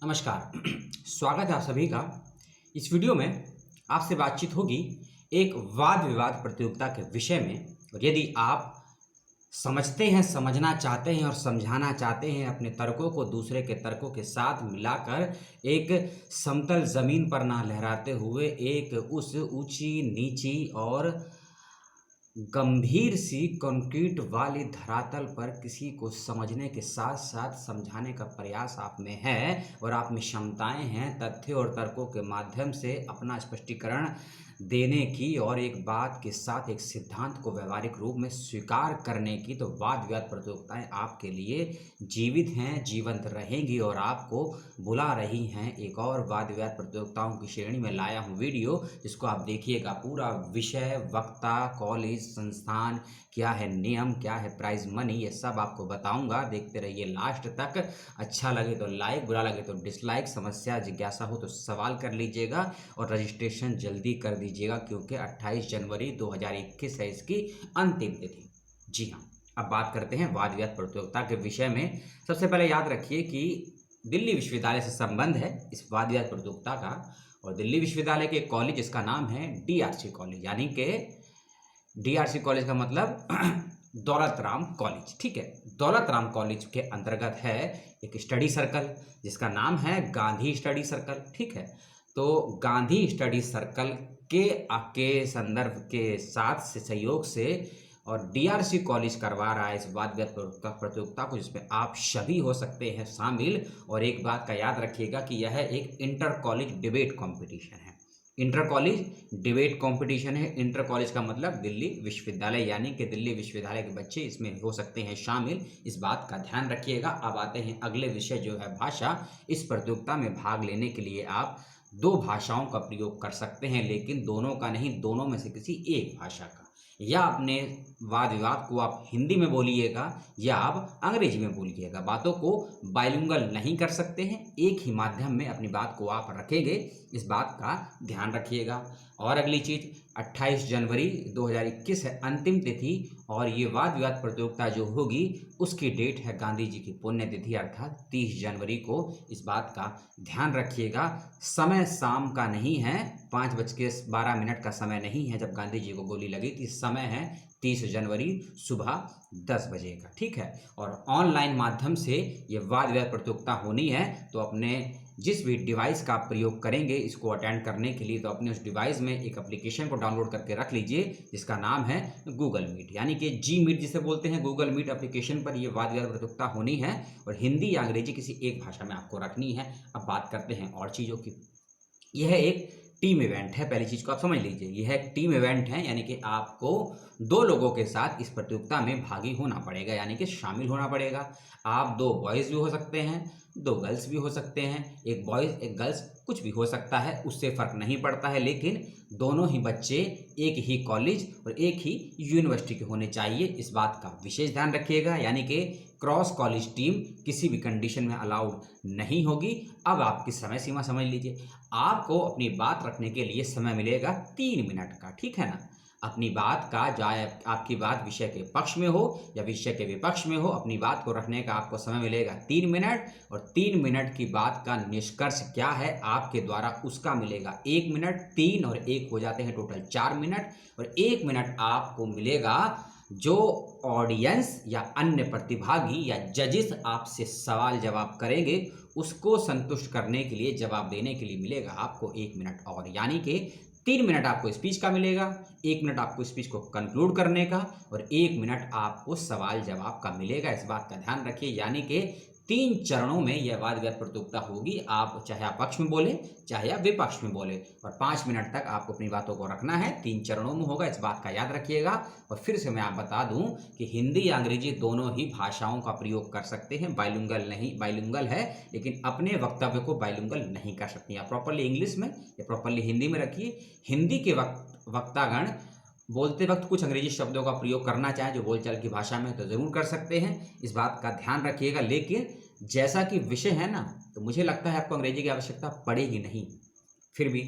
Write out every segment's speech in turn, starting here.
नमस्कार। स्वागत है आप सभी का। इस वीडियो में आपसे बातचीत होगी एक वाद विवाद प्रतियोगिता के विषय में। और यदि आप समझते हैं, समझना चाहते हैं और समझाना चाहते हैं, अपने तर्कों को दूसरे के तर्कों के साथ मिलाकर एक समतल जमीन पर ना लहराते हुए एक उस ऊंची नीची और गंभीर सी कंक्रीट वाली धरातल पर किसी को समझने के साथ साथ समझाने का प्रयास आप में है और आप में क्षमताएं हैं तथ्य और तर्कों के माध्यम से अपना स्पष्टीकरण देने की और एक बात के साथ एक सिद्धांत को व्यवहारिक रूप में स्वीकार करने की, तो वाद विवाद प्रतियोगिताएं आपके लिए जीवित हैं, जीवंत रहेंगी और आपको बुला रही हैं एक और वाद विवाद प्रतियोगिताओं की श्रेणी में लाया हूं वीडियो, जिसको आप देखिएगा। पूरा विषय, वक्ता, कॉलेज, संस्थान, क्या है नियम, क्या है प्राइज मनी, ये सब आपको बताऊंगा। देखते रहिए लास्ट तक। अच्छा लगे तो लाइक, बुरा लगे तो डिसलाइक, समस्या जिज्ञासा हो तो सवाल कर लीजिएगा और रजिस्ट्रेशन जल्दी कर दीजिएगा क्योंकि 28 जनवरी 2021 है इसकी अंतिम तिथि। जी हाँ, अब बात करते हैं वाद विवाद प्रतियोगिता के विषय में। सबसे पहले याद रखिए कि दिल्ली विश्वविद्यालय से संबंध है इस वाद विवाद प्रतियोगिता का, और दिल्ली विश्वविद्यालय के कॉलेज जिसका नाम है DRC कॉलेज, यानी कि DRC कॉलेज का मतलब दौलत राम कॉलेज। ठीक है, दौलत राम कॉलेज के अंतर्गत है एक स्टडी सर्कल जिसका नाम है गांधी स्टडी सर्कल। ठीक है, तो गांधी स्टडी सर्कल के संदर्भ के साथ से सहयोग से और DRC कॉलेज करवा रहा है इस वाद विवाद प्रतियोगिता को, जिसमें आप सभी हो सकते हैं शामिल। और एक बात का याद रखिएगा कि यह एक इंटर कॉलेज डिबेट कंपटीशन है। इंटर कॉलेज डिबेट कंपटीशन है। इंटर कॉलेज का मतलब दिल्ली विश्वविद्यालय, यानी कि दिल्ली विश्वविद्यालय के बच्चे इसमें हो सकते हैं शामिल। इस बात का ध्यान रखिएगा। अब आते हैं अगले विषय जो है भाषा। इस प्रतियोगिता में भाग लेने के लिए आप 2 भाषाओं का प्रयोग कर सकते हैं, लेकिन दोनों का नहीं, दोनों में से किसी एक भाषा का। या अपने वाद विवाद को आप हिंदी में बोलिएगा या आप अंग्रेजी में बोलिएगा। बातों को बाइलिंगुअल नहीं कर सकते हैं, एक ही माध्यम में अपनी बात को आप रखेंगे, इस बात का ध्यान रखिएगा। और अगली चीज, 28 जनवरी 2021 है अंतिम तिथि, और ये वाद विवाद प्रतियोगिता जो होगी उसकी डेट है गांधी जी की पुण्यतिथि अर्थात 30 जनवरी को। इस बात का ध्यान रखिएगा। समय शाम का नहीं है, 5:12 का समय नहीं है जब गांधी जी को गोली लगी थी। समय है 30 जनवरी सुबह 10 बजे का। ठीक है, और ऑनलाइन माध्यम से ये वाद विवाद प्रतियोगिता होनी है, तो अपने जिस भी डिवाइस का आप प्रयोग करेंगे इसको अटेंड करने के लिए, तो अपने उस डिवाइस में एक एप्लीकेशन को डाउनलोड करके रख लीजिए जिसका नाम है गूगल मीट, यानी कि जी मीट जिसे बोलते हैं। गूगल मीट एप्लीकेशन पर ये वाद विवाद प्रतियोगिता होनी है और हिंदी या अंग्रेजी किसी एक भाषा में आपको रखनी है। अब बात करते हैं और चीज़ों की। यह एक टीम इवेंट है, पहली चीज़ को आप समझ लीजिए। यह एक टीम इवेंट है, यानी कि आपको 2 लोगों के साथ इस प्रतियोगिता में भागी होना पड़ेगा, यानी कि शामिल होना पड़ेगा। आप 2 बॉयज़ भी हो सकते हैं, 2 गर्ल्स भी हो सकते हैं, एक बॉयज़ एक गर्ल्स, कुछ भी हो सकता है, उससे फ़र्क नहीं पड़ता है, लेकिन दोनों ही बच्चे एक ही कॉलेज और एक ही यूनिवर्सिटी के होने चाहिए। इस बात का विशेष ध्यान रखिएगा, यानी कि क्रॉस कॉलेज टीम किसी भी कंडीशन में अलाउड नहीं होगी। अब आपकी समय सीमा समझ लीजिए। आपको अपनी बात रखने के लिए समय मिलेगा 3 मिनट का। ठीक है ना, अपनी बात का, चाहे आपकी बात विषय के पक्ष में हो या विषय के विपक्ष में हो, अपनी बात को रखने का आपको समय मिलेगा 3 मिनट। और 3 मिनट की बात का निष्कर्ष क्या है आपके द्वारा, उसका मिलेगा 1 मिनट। 3 और 1 हो जाते हैं टोटल 4 मिनट, और 1 मिनट आपको मिलेगा जो ऑडियंस या अन्य प्रतिभागी या जजेस आपसे सवाल जवाब करेंगे उसको संतुष्ट करने के लिए, जवाब देने के लिए मिलेगा आपको 1 मिनट और, यानी कि 3 मिनट आपको स्पीच का मिलेगा, 1 मिनट आपको स्पीच को कंक्लूड करने का, और 1 मिनट आपको सवाल जवाब का मिलेगा। इस बात का ध्यान रखिए, यानी कि 3 चरणों में यह वाद विवाद प्रतियोगिता होगी। आप चाहे आप पक्ष में बोले चाहे आप विपक्ष में बोले, और 5 मिनट तक आपको अपनी बातों को रखना है। 3 चरणों में होगा, इस बात का याद रखिएगा। और फिर से मैं आप बता दूं कि हिंदी या अंग्रेजी दोनों ही भाषाओं का प्रयोग कर सकते हैं। बाइलिंगुअल नहीं, बाइलिंगुअल है लेकिन अपने वक्तव्य को बाइलिंगुअल नहीं कर सकते। आप प्रॉपरली इंग्लिश में या प्रॉपरली हिंदी में रखिए। हिंदी के वक्तागण बोलते वक्त कुछ अंग्रेजी शब्दों का प्रयोग करना चाहें जो बोलचाल की भाषा में, तो ज़रूर कर सकते हैं, इस बात का ध्यान रखिएगा। लेकिन जैसा कि विषय है ना, तो मुझे लगता है आपको अंग्रेजी की आवश्यकता पड़ेगी नहीं। फिर भी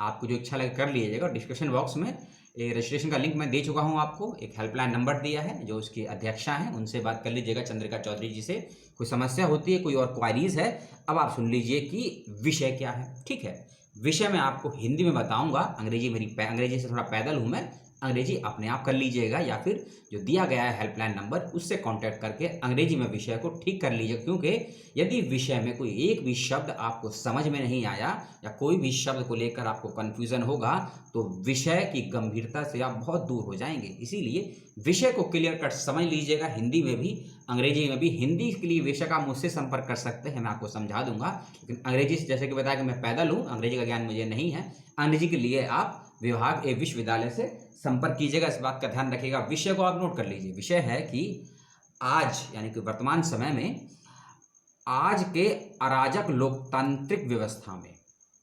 आपको जो इच्छा लगे कर लीजिएगा। डिस्क्रिप्शन बॉक्स में रजिस्ट्रेशन का लिंक मैं दे चुका हूं आपको, एक हेल्पलाइन नंबर दिया है, जो उसकी अध्यक्षा हैं उनसे बात कर लीजिएगा, चंद्रिका चौधरी जी से। कोई समस्या होती है, कोई और क्वारीज है, अब आप सुन लीजिए कि विषय क्या है। ठीक है, विषय मैं आपको हिंदी में बताऊंगा, अंग्रेजी से थोड़ा पैदल हूं मैं, अंग्रेजी अपने आप कर लीजिएगा या फिर जो दिया गया है हेल्पलाइन नंबर उससे कांटेक्ट करके अंग्रेजी में विषय को ठीक कर लीजिए। क्योंकि यदि विषय में कोई एक भी शब्द आपको समझ में नहीं आया या कोई भी शब्द को लेकर आपको कन्फ्यूजन होगा तो विषय की गंभीरता से आप बहुत दूर हो जाएंगे। इसीलिए विषय को क्लियर कट समझ लीजिएगा, हिंदी में भी अंग्रेजी में भी। हिंदी के लिए विषय का मुझसे संपर्क कर सकते हैं, मैं आपको समझा दूंगा, लेकिन अंग्रेजी से जैसे कि बताया कि मैं पैदल हूँ, अंग्रेजी का ज्ञान मुझे नहीं है। अंग्रेजी के लिए आप विभाग विश्वविद्यालय से संपर्क कीजिएगा, इस बात का ध्यान रखिएगा। विषय को आप नोट कर लीजिए, विषय है कि आज यानी कि वर्तमान समय में आज के अराजक लोकतांत्रिक व्यवस्था में,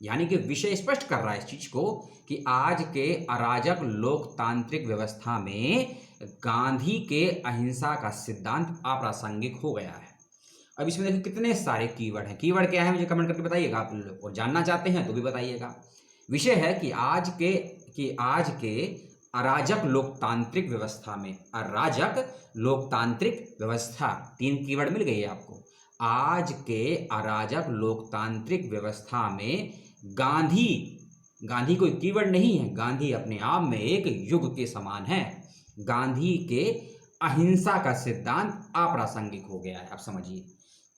यानी कि विषय स्पष्ट कर रहा है इस चीज को कि आज के अराजक लोकतांत्रिक व्यवस्था में गांधी के अहिंसा का सिद्धांत अप्रासंगिक हो गया है। अब इसमें देखिए कितने सारे कीवर्ड हैं, कीवर्ड क्या है मुझे कमेंट करके बताइएगा आप लोग, और जानना चाहते हैं तो भी बताइएगा। विषय है कि आज के अराजक लोकतांत्रिक व्यवस्था में, अराजक लोकतांत्रिक व्यवस्था, 3 कीवर्ड मिल गई है आपको। आज के अराजक लोकतांत्रिक व्यवस्था में गांधी कोई कीवर्ड नहीं है, गांधी अपने आप में एक युग के समान है। गांधी के अहिंसा का सिद्धांत अप्रासंगिक हो गया है। आप समझिए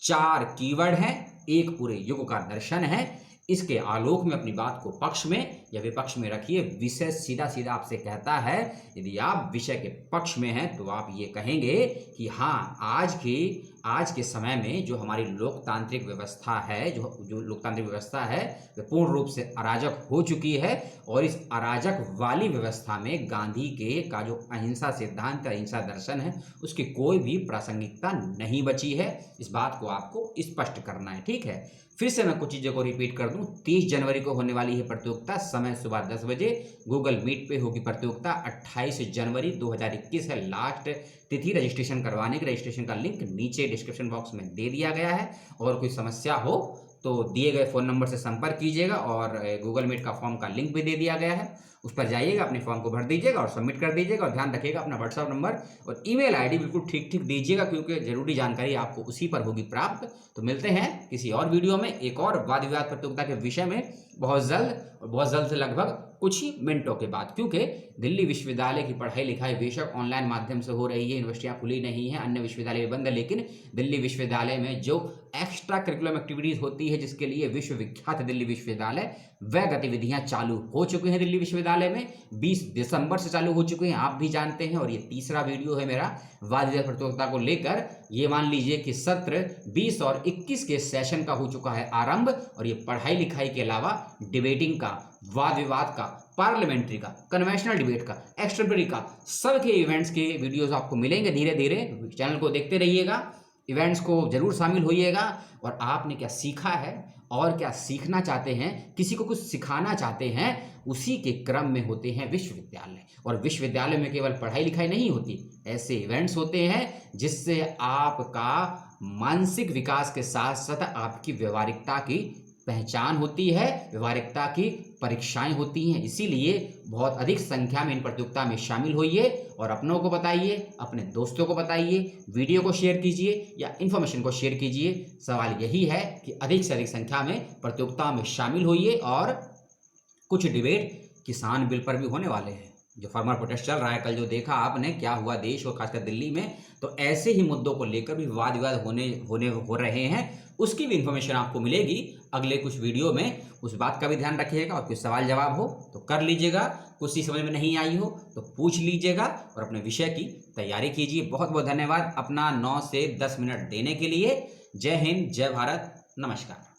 4 कीवर्ड हैं, एक पूरे युग का दर्शन है। इसके आलोक में अपनी बात को पक्ष में या विपक्ष में रखिए। विषय सीधा सीधा आपसे कहता है, यदि आप विषय के पक्ष में हैं तो आप ये कहेंगे कि हाँ, आज के समय में जो हमारी लोकतांत्रिक व्यवस्था है, जो लोकतांत्रिक व्यवस्था है वह पूर्ण रूप से अराजक हो चुकी है, और इस अराजक वाली व्यवस्था में गांधी का जो अहिंसा सिद्धांत, अहिंसा दर्शन है, उसकी कोई भी प्रासंगिकता नहीं बची है। इस बात को आपको स्पष्ट करना है। ठीक है, फिर से मैं कुछ चीज़ों को रिपीट कर दूं। 30 जनवरी को होने वाली है प्रतियोगिता, समय सुबह 10 बजे, गूगल मीट पे होगी प्रतियोगिता। 28 जनवरी 2021 है लास्ट तिथि रजिस्ट्रेशन करवाने की। रजिस्ट्रेशन का लिंक नीचे डिस्क्रिप्शन बॉक्स में दे दिया गया है, और कोई समस्या हो तो दिए गए फ़ोन नंबर से संपर्क कीजिएगा, और गूगल मीट का फॉर्म का लिंक भी दे दिया गया है, उस पर जाइएगा, अपने फॉर्म को भर दीजिएगा और सबमिट कर दीजिएगा। और ध्यान रखिएगा अपना व्हाट्सएप नंबर और ईमेल आईडी बिल्कुल ठीक दीजिएगा, क्योंकि जरूरी जानकारी आपको उसी पर होगी प्राप्त। तो मिलते हैं किसी और वीडियो में एक और वाद विवाद प्रतियोगिता के विषय में बहुत जल्द से लगभग कुछ ही मिनटों के बाद, क्योंकि दिल्ली विश्वविद्यालय की पढ़ाई लिखाई बेशक ऑनलाइन माध्यम से हो रही है, यूनिवर्सिटियां खुली नहीं है, अन्य विश्वविद्यालय बंद है, लेकिन दिल्ली विश्वविद्यालय में जो एक्स्ट्रा करिकुलम एक्टिविटीज होती है, जिसके लिए विश्वविख्यात दिल्ली विश्वविद्यालय, वह गतिविधियां चालू हो चुकी हैं दिल्ली विश्वविद्यालय में। 20 दिसंबर से चालू हो चुकी हैं, आप भी जानते हैं। और ये तीसरा वीडियो है मेरा वाद विवाद प्रतियोगिता को लेकर। ये मान लीजिए कि सत्र 20 और 21 के सेशन का हो चुका है आरंभ, और ये पढ़ाई लिखाई के अलावा डिबेटिंग का, वाद विवाद का, पार्लियामेंट्री का, कन्वेंशनल डिबेट का, एक्स्ट्राकरिकुलर का, सबके इवेंट्स के वीडियोस आपको मिलेंगे धीरे धीरे। चैनल को देखते रहिएगा, इवेंट्स को जरूर शामिल होइएगा। और आपने क्या सीखा है और क्या सीखना चाहते हैं, किसी को कुछ सिखाना चाहते हैं, उसी के क्रम में होते हैं विश्वविद्यालय। और विश्वविद्यालय में केवल पढ़ाई लिखाई नहीं होती, ऐसे इवेंट्स होते हैं जिससे आपका मानसिक विकास के साथ साथ आपकी व्यवहारिकता की पहचान होती है, व्यवहारिकता की परीक्षाएं होती हैं। इसीलिए बहुत अधिक संख्या में इन प्रतियोगिता में शामिल होइए और अपनों को बताइए, अपने दोस्तों को बताइए, वीडियो को शेयर कीजिए या इन्फॉर्मेशन को शेयर कीजिए। सवाल यही है कि अधिक से अधिक संख्या में प्रतियोगिता में शामिल होइए। और कुछ डिबेट किसान बिल पर भी होने वाले हैं, जो फार्मर प्रोटेस्ट चल रहा है, कल जो देखा आपने क्या हुआ देश और खासकर दिल्ली में, तो ऐसे ही मुद्दों को लेकर भी वाद विवाद हो रहे हैं, उसकी भी इंफॉर्मेशन आपको मिलेगी अगले कुछ वीडियो में। उस बात का भी ध्यान रखिएगा। और कुछ सवाल जवाब हो तो कर लीजिएगा, कुछ चीज समझ में नहीं आई हो तो पूछ लीजिएगा, और अपने विषय की तैयारी कीजिए। बहुत बहुत धन्यवाद अपना 9 से 10 मिनट देने के लिए। जय हिंद, जय भारत, नमस्कार।